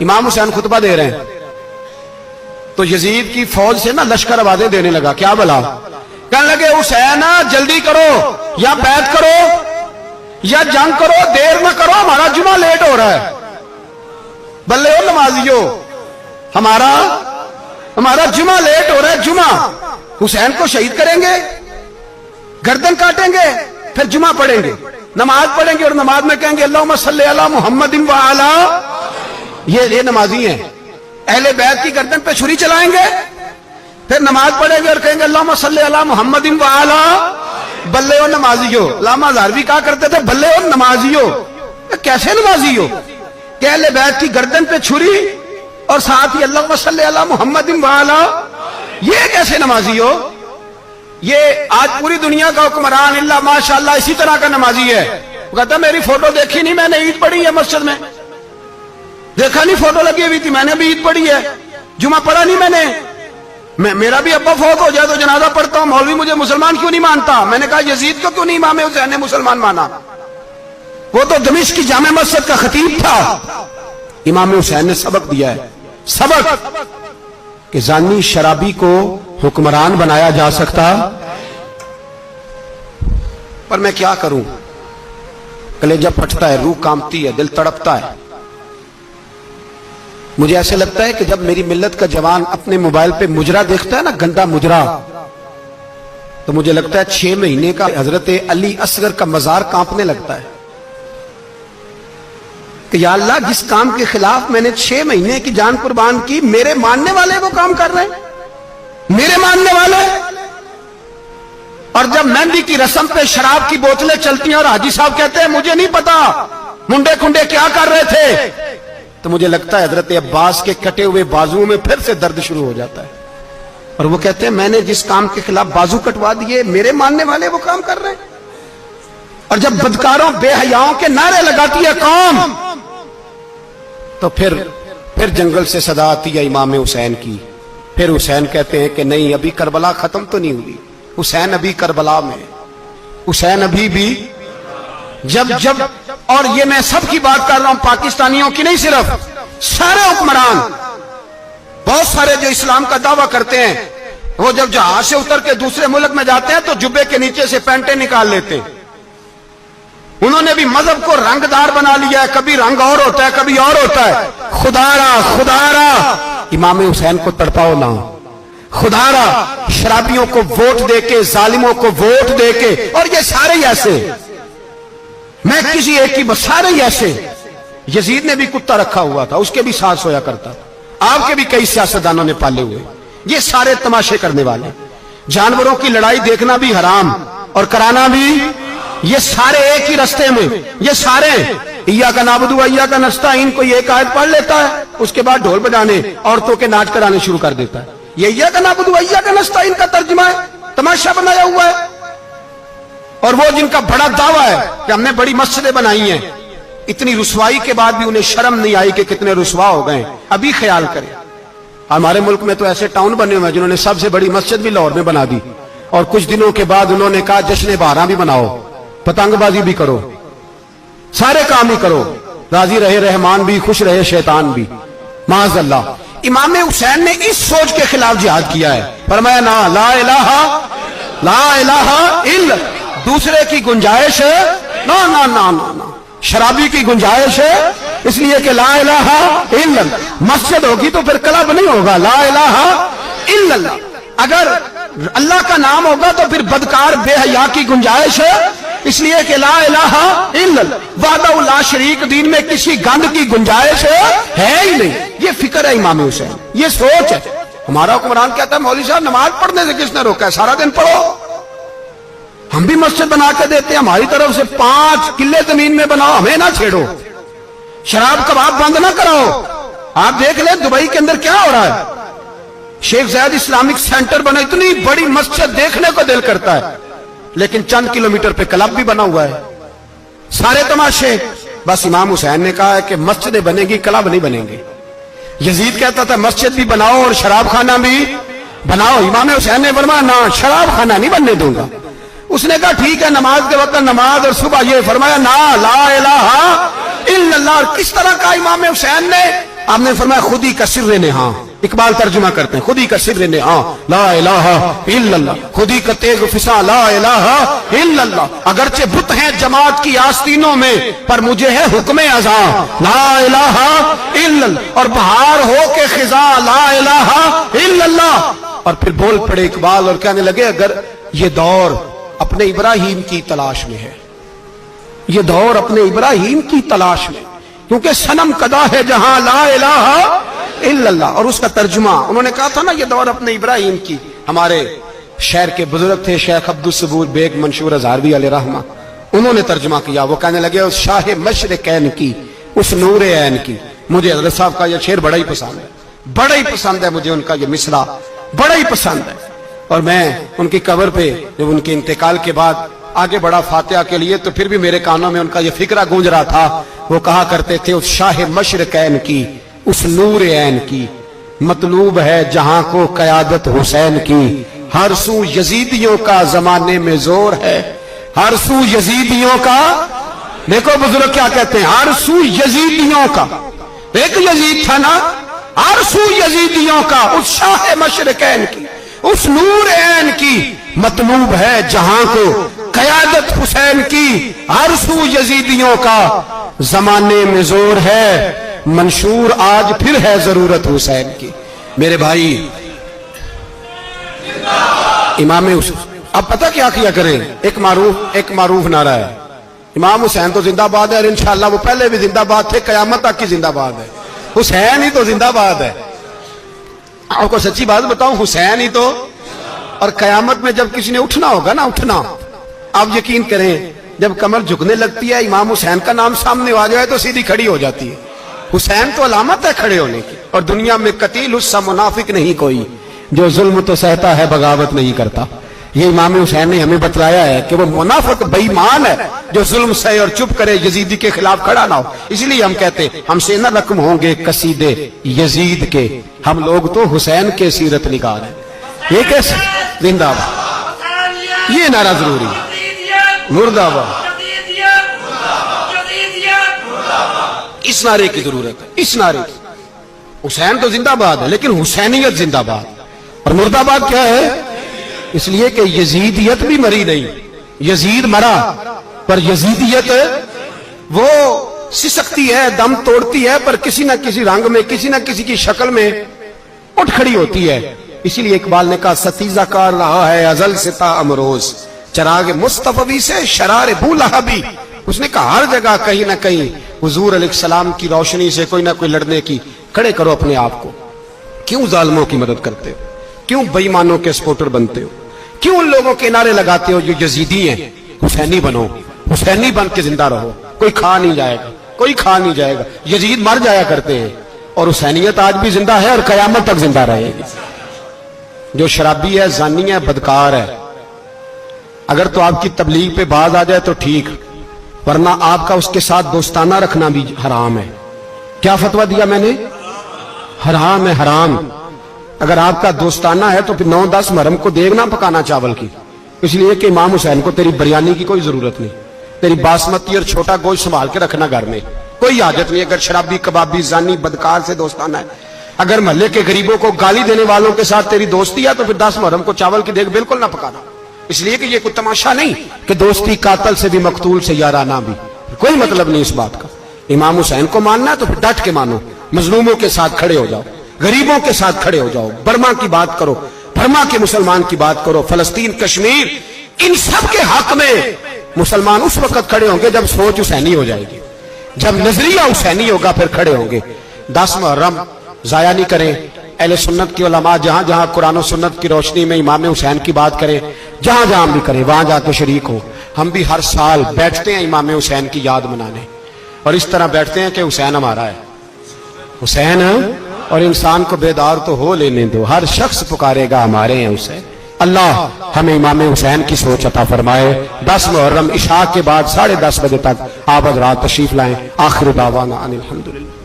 امام حسین خطبہ دے رہے ہیں تو یزید کی فوج سے نا لشکر آوازیں دینے لگا، کیا بلا؟ کہنے لگے حسین جلدی کرو، یا بیعت کرو یا جنگ کرو، دیر نہ کرو، ہمارا جمعہ لیٹ ہو رہا ہے۔ بلے ہو نمازیو، ہمارا جمعہ لیٹ ہو رہا ہے۔ جمعہ حسین کو شہید کریں گے، گردن کاٹیں گے، پھر جمعہ پڑھیں گے، نماز پڑھیں گے اور نماز میں کہیں گے اللہم صلی علی محمد وعلی، یہ نمازی ہیں۔ اہل بیت کی گردن پہ چھری چلائیں گے، پھر نماز پڑھیں گے اور کہیں گے اللہم صلی علی محمد وعلی، بلے ہو نمازیو۔ علامہ ہزاروی کہا کرتے تھے بلے ہو نمازیو۔ کیسے نمازی ہو کہ اہل بیت کی گردن پہ چھری اور ساتھ ہی اللہم صلی علی محمد وعلی، یہ کیسے نمازی ہو؟ یہ آج پوری دنیا کا حکمران اللہ ماشاءاللہ اسی طرح کا نمازی ہے۔ وہ کہتا میری فوٹو دیکھی نہیں، میں نے عید پڑھی ہے مسجد میں، دیکھا نہیں فوٹو لگی ہوئی تھی، میں نے بھی عید پڑھی ہے، جمعہ پڑھا نہیں میں نے، میرا بھی ابا فوت ہو جائے تو جنازہ پڑھتا ہوں، مولوی مجھے مسلمان کیوں نہیں مانتا؟ میں نے کہا یزید کو کیوں نہیں امام حسین نے مسلمان مانا؟ وہ تو دمشق کی جامع مسجد کا خطیب تھا۔ امام حسین نے سبق دیا ہے، سبق کہ زانی شرابی کو حکمران بنایا جا سکتا، پر میں کیا کروں، کلیجہ پھٹتا ہے، روح کامتی ہے، دل تڑپتا ہے۔ مجھے ایسے لگتا ہے کہ جب میری ملت کا جوان اپنے موبائل پہ مجرا دیکھتا ہے نا، گندا مجرا، تو مجھے لگتا ہے 6 مہینے کا حضرت علی اصغر کا مزار کانپنے لگتا ہے کہ یا اللہ جس کام کے خلاف میں نے 6 مہینے کی جان قربان کی، میرے ماننے والے وہ کام کر رہے ہیں، میرے ماننے والے۔ اور جب مہندی کی رسم پہ شراب کی بوتلیں چلتی ہیں اور حاجی صاحب کہتے ہیں مجھے نہیں پتا منڈے کنڈے کیا کر رہے تھے، تو مجھے لگتا ہے حضرت عباس کے کٹے ہوئے بازوؤں میں پھر سے درد شروع ہو جاتا ہے، اور وہ کہتے ہیں میں نے جس کام کے خلاف بازو کٹوا دیے، میرے ماننے والے وہ کام کر رہے ہیں۔ اور جب بدکاروں بے حیاؤں کے نعرے لگاتی ہے قوم، تو پھر جنگل سے صدا آتی ہے امام حسین کی، پھر حسین کہتے ہیں کہ نہیں ابھی کربلا ختم تو نہیں ہوئی، حسین ابھی کربلا میں، حسین ابھی بھی جب اور یہ میں سب کی بات کر رہا ہوں، پاکستانیوں کی نہیں، صرف سارے حکمران، بہت سارے جو اسلام کا دعویٰ کرتے ہیں، وہ جب جہاز سے اتر کے دوسرے ملک میں جاتے ہیں تو جبے کے نیچے سے پینٹیں نکال لیتے ہیں۔ انہوں نے بھی مذہب کو رنگ دار بنا لیا ہے، کبھی رنگ اور ہوتا ہے کبھی اور ہوتا ہے۔ خدا را امام حسین کو تڑپاؤ نہ، خدا را شرابیوں کو ووٹ دے کے، ظالموں کو ووٹ دے کے، اور یہ سارے ہی ایسے، میں کسی ایک کی بس، سارے ہی ایسے۔ یزید نے بھی کتا رکھا ہوا تھا، اس کے بھی ساتھ سویا کرتا، آپ کے بھی کئی سیاستدانوں نے پالے ہوئے، یہ سارے تماشے کرنے والے۔ جانوروں کی لڑائی دیکھنا بھی حرام اور کرانا بھی، یہ سارے ایک ہی رستے میں، یہ سارے ایاک نعبد و ایاک نستعین، کوئی ایک آیت پڑھ لیتا ہے، اس کے بعد ڈھول بجانے، عورتوں کے ناچ کرانے شروع کر دیتا ہے۔ یہ ایاک نعبد و ایاک نستعین کا ترجمہ ہے، تماشا بنایا ہوا ہے۔ اور وہ جن کا بڑا دعویٰ ہے کہ ہم نے بڑی مسجدیں بنائی ہیں، اتنی رسوائی کے بعد بھی انہیں شرم نہیں آئی کہ کتنے رسوا ہو گئے۔ ابھی خیال کریں، ہمارے ملک میں تو ایسے ٹاؤن بنے ہوئے ہیں جنہوں نے سب سے بڑی مسجد بھی لاہور میں بنا دی، اور کچھ دنوں کے بعد انہوں نے کہا جشن بہاراں بھی بناؤ، پتنگ بازی بھی کرو، سارے کام ہی کرو، راضی رہے رحمان بھی، خوش رہے شیطان بھی، معاذ اللہ۔ امام حسین نے اس سوچ کے خلاف جہاد کیا ہے، فرمایا نا لا الہ الا، دوسرے کی گنجائش ہے نا، شرابی کی گنجائش ہے، اس لیے کہ لا الہ الا، مسجد ہوگی تو پھر کلب نہیں ہوگا، لا الہ الا اللہ۔ اگر اللہ کا نام ہوگا تو پھر بدکار بے حیا کی گنجائش ہے، اس لیے کہ لا الہ الا اللہ، وحدہ لا شریک، دین میں کسی گند کی گنجائش ہے ہی نہیں۔ یہ فکر ہے امام حسین، یہ سوچ ہے۔ ہمارا حکمران کہتا ہے مولوی صاحب نماز پڑھنے سے کس نے روکا ہے، سارا دن پڑھو۔ ہم بھی مسجد بنا کے دیتے ہیں، ہماری طرف سے 5 کلے زمین میں بناؤ، ہمیں نہ چھیڑو، شراب کباب بند نہ کراؤ۔ آپ دیکھ لیں دبئی کے اندر کیا ہو رہا ہے، شیخ زید اسلامک سینٹر بنا، اتنی بڑی مسجد دیکھنے کو دل کرتا ہے، لیکن چند کلومیٹر پہ کلب بھی بنا ہوا ہے، سارے تماشے۔ بس امام حسین نے کہا ہے کہ مسجدیں بنے گی، کلب نہیں بنیں گے۔ یزید کہتا تھا مسجد بھی بناؤ اور شراب خانہ بھی بناؤ، امام حسین نے فرمایا نہ، شراب خانہ نہیں بننے دوں گا۔ اس نے کہا ٹھیک ہے نماز کے وقت نماز اور صبح یہ، فرمایا نا لا الہ الا اللہ۔ اور کس طرح کا امام حسین نے آپ نے فرمایا خودی کا سر نہاں، اقبال ترجمہ کرتے ہیں خودی کا سر نہاں لا الہ الا اللہ، خودی کا تیغ فساں لا الہ الا اللہ، اگرچہ بت ہیں جماعت کی آستینوں میں پر مجھے ہے حکم ازاں لا الہ الا اللہ، اور بہار ہو کے خزاں لا الہ الا اللہ۔ اور پھر بول پڑے اقبال اور کہنے لگے اگر یہ دور اپنے ابراہیم کی تلاش میں ہے، یہ دور اپنے ابراہیم کی تلاش میں، کیونکہ صنم کدا ہے جہاں لا الہ الا اللہ، اور اس کا ترجمہ انہوں نے کہا تھا نا یہ دور اپنے ابراہیم کی۔ ہمارے شہر کے بزرگ تھے شیخ عبدالصبور بیگ منشور ہزاروی علیہ رحمہ، انہوں نے ترجمہ کیا، وہ کہنے لگے اس شاہ مشرقین کی، اس نور عین کی۔ مجھے حضرت صاحب کا یہ شعر بڑا ہی پسند ہے، بڑا ہی پسند ہے مجھے ان کا یہ مصرع بڑا ہی پسند ہے، اور میں ان کی قبر پہ جب ان کے انتقال کے بعد آگے بڑا فاتحہ کے لیے تو پھر بھی میرے کانوں میں ان کا یہ فکرہ گونج رہا تھا، وہ کہا کرتے تھے اس شاہ مشرقین کی، اس نور عین کی، مطلوب ہے جہاں کو قیادت حسین کی، ہر سو یزیدیوں کا زمانے میں زور ہے، ہر سو یزیدیوں کا، دیکھو بزرگ کیا کہتے ہیں، ہر سو یزیدیوں کا، ایک یزید تھا نا، ہر سو یزیدیوں کا، اس شاہ مشرقین کی، اس نور عین کی، مطلوب ہے جہاں کو قیادت حسین کی، ہر سو یزیدیوں کا زمانے میں زور ہے، منشور آج پھر ہے ضرورت حسین کی۔ میرے بھائی امام حسین، اب پتہ کیا کیا کریں، ایک معروف نعرہ ہے، امام حسین تو زندہ باد ہے، اور انشاءاللہ وہ پہلے بھی زندہ باد تھے، قیامت تک کی زندہ باد ہے، حسین ہی تو زندہ باد ہے۔ آپ کو سچی بات بتاؤں، حسین ہی تو، اور قیامت میں جب کسی نے اٹھنا ہوگا نا، اٹھنا، آپ یقین کریں جب کمر جھکنے لگتی ہے امام حسین کا نام سامنے آ جائے تو سیدھی کھڑی ہو جاتی ہے۔ حسین تو علامت ہے کھڑے ہونے کی، اور دنیا میں قتیل اس سا منافق نہیں کوئی جو ظلم تو سہتا ہے بغاوت نہیں کرتا۔ یہ امام حسین نے ہمیں بتلایا ہے کہ وہ منافق بے ایمان ہے جو ظلم سہے اور چپ کرے، یزیدی کے خلاف کھڑا نہ ہو۔ اس لیے ہم کہتے ہیں ہم سے نہ رقم ہوں گے قصیدے یزید کے، ہم لوگ تو حسین کے سیرت نگار ہیں۔ یہ کیسے زندہ باد، یہ نعرہ ضروری ہے، مرد آباد، اس نعرے کی ضرورت ہے، اس نعرے کی۔ حسین تو زندہ باد ہے لیکن حسینیت زندہ باد، اور مرد آباد کیا ہے؟ اس لیے کہ یزیدیت بھی مری نہیں، یزید مرا پر یزیدیت وہ سسکتی ہے، دم توڑتی ہے، پر کسی نہ کسی رنگ میں، کسی نہ کسی کی شکل میں اٹھ کھڑی ہوتی ہے۔ اسی لیے اقبال نے کہا ستیزہ کار رہا ہے ازل سے تا امروز، چراغ مصطفی سے شرار بولہبی۔ اس نے کہا ہر جگہ کہیں نہ کہیں حضور علیہ السلام کی روشنی سے کوئی نہ کوئی لڑنے کی، کھڑے کرو اپنے آپ کو۔ کیوں ظالموں کی مدد کرتے ہو؟ کیوں بے ایمانوں کے سپورٹر بنتے ہو؟ کیوں ان لوگوں کے نعرے لگاتے ہو جو یزیدی ہیں؟ حسینی بنو، حسینی بن کے زندہ رہو، کوئی کھا نہیں جائے گا، کوئی کھا نہیں جائے گا۔ یزید مر جایا کرتے ہیں اور حسینیت آج بھی زندہ ہے اور قیامت تک زندہ رہے گی۔ جو شرابی ہے، زانی ہے، بدکار ہے، اگر تو آپ کی تبلیغ پہ باز آ جائے تو ٹھیک، ورنہ آپ کا اس کے ساتھ دوستانہ رکھنا بھی حرام ہے۔ کیا فتویٰ دیا میں نے؟ حرام ہے، حرام۔ اگر آپ کا دوستانہ ہے تو پھر 9-10 محرم کو دیگ نہ پکانا چاول کی، اس لیے کہ امام حسین کو تیری بریانی کی کوئی ضرورت نہیں، تیری باسمتی اور چھوٹا گوشت سنبھال کے رکھنا گھر میں، کوئی حاجت نہیں۔ اگر شرابی، کبابی، زانی، بدکار سے دوستانہ ہے، اگر محلے کے غریبوں کو گالی دینے والوں کے ساتھ تیری دوستی ہے تو پھر 10 محرم کو چاول کی دیگ بالکل نہ پکانا، اس لیے کہ یہ کوئی تماشا نہیں کہ دوستی قاتل سے بھی مقتول سے یارانہ بھی، کوئی مطلب نہیں اس بات کا۔ امام حسین کو ماننا ہے تو پھر ڈٹ کے مانو، مظلوموں کے ساتھ کھڑے ہو جاؤ، غریبوں کے ساتھ کھڑے ہو جاؤ، برما کی بات کرو، برما کے مسلمان کی بات کرو، فلسطین، کشمیر، ان سب کے حق میں مسلمان اس وقت کھڑے ہوں گے جب سوچ حسینی ہو جائے گی، جب نظریہ حسینی ہوگا پھر کھڑے ہوں گے۔ 10 محرم ضائع نہیں کریں۔ اہل سنت کی علماء جہاں جہاں قرآن و سنت کی روشنی میں امام حسین کی بات کریں، جہاں جہاں بھی کریں، وہاں جا کے شریک ہو۔ ہم بھی ہر سال بیٹھتے ہیں امام حسین کی یاد منانے، اور اس طرح بیٹھتے ہیں کہ حسین ہمارا ہے، حسین ہے، اور انسان کو بیدار تو ہو لینے دو، ہر شخص پکارے گا ہمارے ہیں حسین۔ اللہ ہمیں امام حسین کی سوچ عطا فرمائے۔ 10 محرم عشاء کے بعد 10:30 بجے تک آپ حضرات تشریف لائیں۔ آخر دعوانا ان الحمدللہ۔